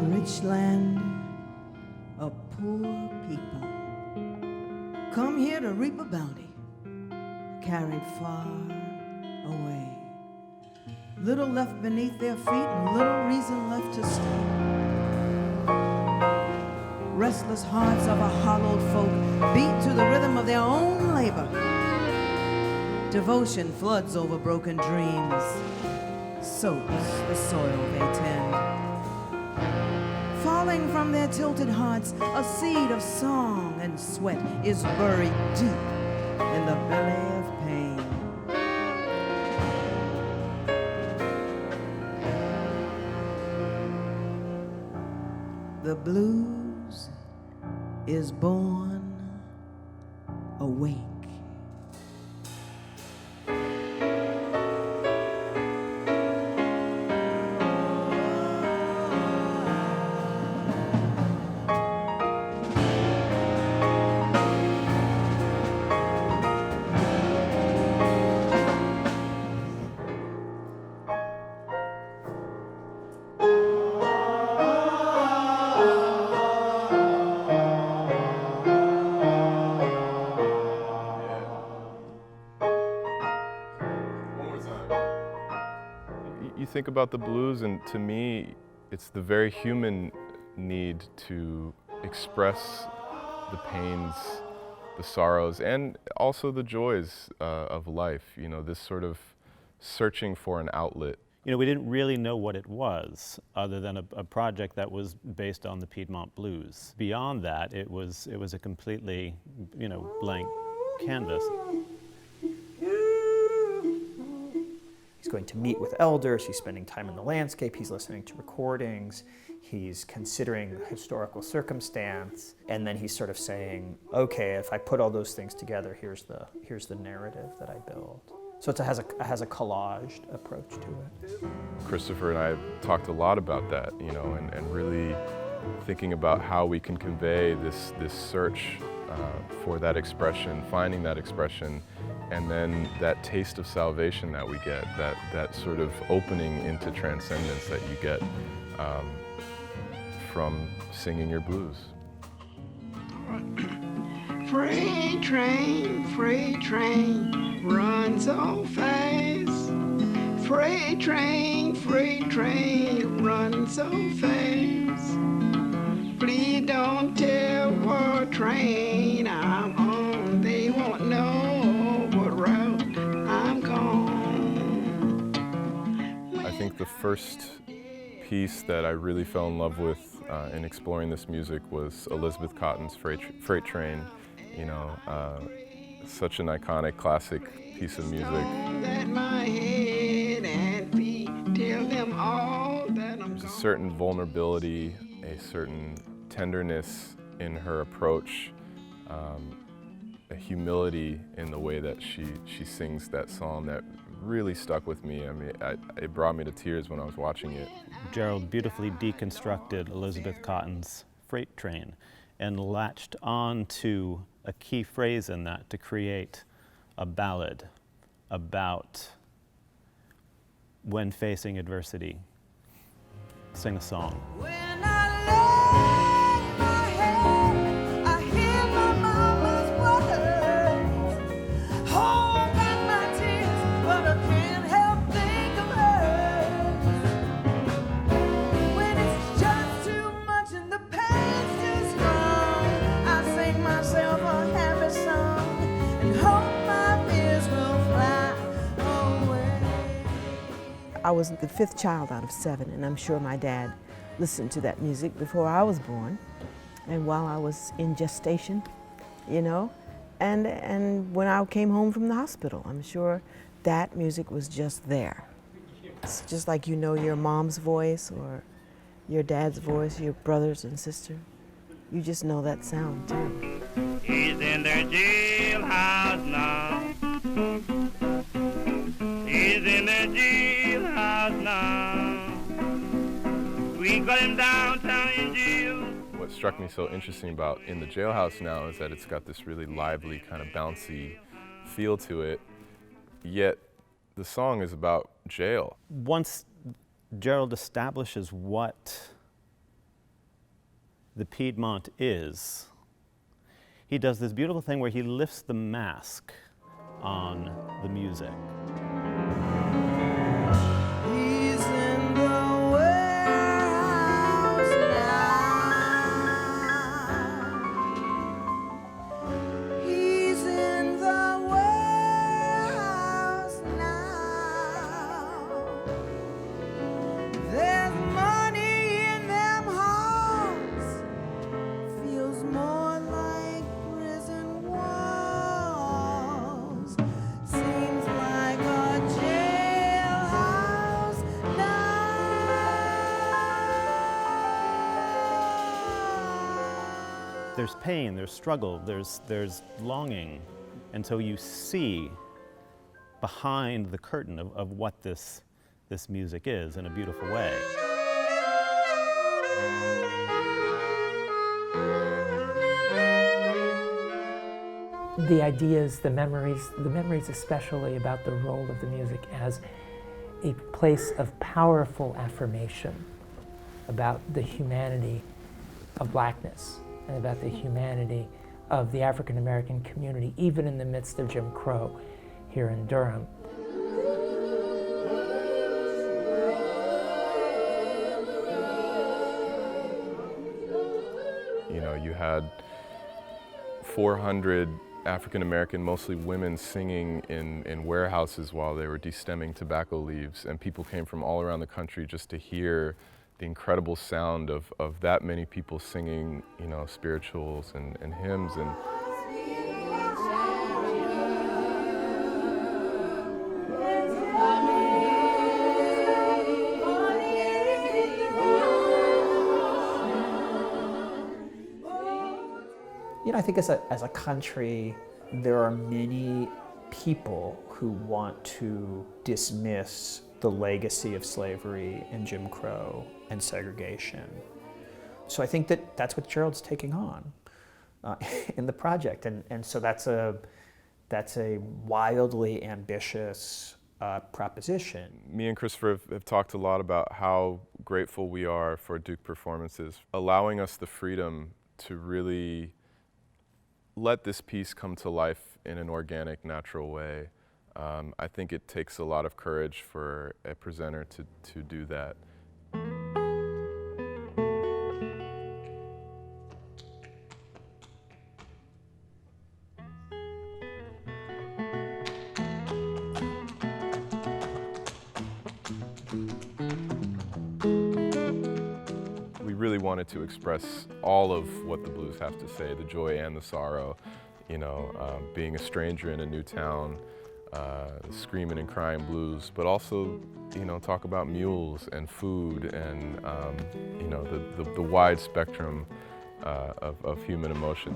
rich land, a poor people, come here to reap a bounty, carried far away. Little left beneath their feet and little reason left to stay. Restless hearts of a hollowed folk beat to the rhythm of their own labor. Devotion floods over broken dreams, soaks the soil they tend. Falling from their tilted hearts, a seed of song and sweat is buried deep in the belly of pain. The blues is born awake. Think about the blues, and to me, it's the very human need to express the pains, the sorrows, and also the joys of life. You know, this sort of searching for an outlet. You know, we didn't really know what it was, other than a project that was based on the Piedmont Blues. Beyond that, it was a completely, you know, blank canvas. He's going to meet with elders, he's spending time in the landscape, he's listening to recordings, he's considering historical circumstance, and then he's sort of saying, okay, if I put all those things together, here's the narrative that I build. So it has a collaged approach to it. Christopher and I talked a lot about that, you know, and really thinking about how we can convey this search for that expression, finding that expression, and then that taste of salvation that we get, that sort of opening into transcendence that you get from singing your blues. Freight train, run so fast. Freight train, run so fast. Please don't tell what train I'm on, they won't know what route I'm gone. I think the first piece that I really fell in love with in exploring this music was Elizabeth Cotton's Freight Train. You know, such an iconic, classic piece of music. There's a certain vulnerability, a certain tenderness in her approach, a humility in the way that she sings that song that really stuck with me. I mean, it brought me to tears when I was watching it. Gerald beautifully deconstructed Elizabeth Cotton's Freight Train and latched on to a key phrase in that to create a ballad about when facing adversity. Sing a song. When I lay my head, I hear my mama's words. Hold back my tears, but I can't help think of hers. When it's just too much and the pain's too strong, I sing myself a happy song and hope my fears will fly away. I was the fifth child out of 7, and I'm sure my dad listened to that music before I was born and while I was in gestation, you know, and when I came home from the hospital, I'm sure that music was just there. It's just like you know your mom's voice or your dad's voice, your brothers and sister. You just know that sound too. He's in the jailhouse now. He's in the jailhouse now. We got him downtown in jail. What struck me so interesting about In the Jailhouse Now is that it's got this really lively, kind of bouncy feel to it, yet the song is about jail. Once Gerald establishes what the Piedmont is, he does this beautiful thing where he lifts the mask on the music. He's in the warehouse now. He's in the warehouse now. There's money in them halls. Feels more like prison walls. Seems like a jailhouse now. There's pain, there's struggle, there's longing. And so you see behind the curtain of what this music is in a beautiful way. The ideas, the memories especially about the role of the music as a place of powerful affirmation about the humanity of blackness and about the humanity of the African American community, even in the midst of Jim Crow here in Durham. You know, you had 400 African American, mostly women, singing in warehouses while they were destemming tobacco leaves, and people came from all around the country just to hear the incredible sound of that many people singing, you know, spirituals and hymns. And You know, I think as a country, there are many people who want to dismiss the legacy of slavery and Jim Crow and segregation. So I think that that's what Gerald's taking on in the project, and so that's a wildly ambitious proposition. me and Christopher have talked a lot about how grateful we are for Duke Performances, allowing us the freedom to really let this piece come to life in an organic, natural way. I think it takes a lot of courage for a presenter to do that. We really wanted to express all of what the blues have to say, the joy and the sorrow, you know, being a stranger in a new town, screaming and crying blues, but also, you know, talk about mules and food and, you know, the wide spectrum of human emotion.